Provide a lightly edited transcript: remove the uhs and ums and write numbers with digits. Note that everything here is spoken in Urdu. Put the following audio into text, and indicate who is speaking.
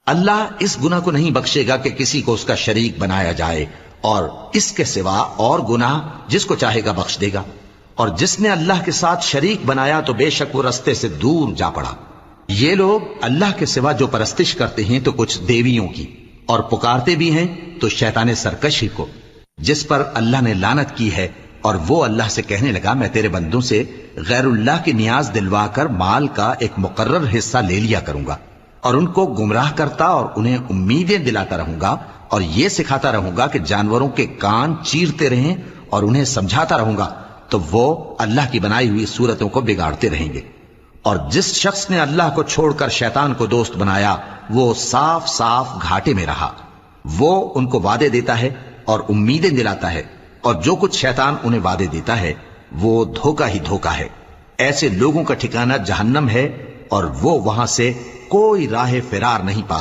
Speaker 1: اللہ اس گناہ کو نہیں بخشے گا کہ کسی کو اس کا شریک بنایا جائے، اور اس کے سوا اور گناہ جس کو چاہے گا بخش دے گا، اور جس نے اللہ کے ساتھ شریک بنایا تو بے شک وہ رستے سے دور جا پڑا۔ یہ لوگ اللہ کے سوا جو پرستش کرتے ہیں تو کچھ دیویوں کی، اور پکارتے بھی ہیں تو شیطان سرکشی کو، جس پر اللہ نے لعنت کی ہے، اور وہ اللہ سے کہنے لگا میں تیرے بندوں سے غیر اللہ کی نیاز دلوا کر مال کا ایک مقرر حصہ لے لیا کروں گا، اور ان کو گمراہ کرتا اور انہیں امیدیں دلاتا رہوں گا، اور یہ سکھاتا رہوں گا کہ جانوروں کے کان چیرتے رہیں، اور انہیں سمجھاتا رہوں گا، تو وہ اللہ کی بنائی ہوئی صورتوں کو بگاڑتے رہیں گے۔ اور جس شخص نے اللہ کو چھوڑ کر شیطان کو دوست بنایا وہ صاف صاف گھاٹے میں رہا۔ وہ ان کو وعدے دیتا ہے اور امیدیں دلاتا ہے، اور جو کچھ شیطان انہیں وعدے دیتا ہے وہ دھوکہ ہی دھوکہ ہے۔ ایسے لوگوں کا ٹھکانہ جہنم ہے، اور وہ وہاں سے کوئی راہ فرار نہیں پا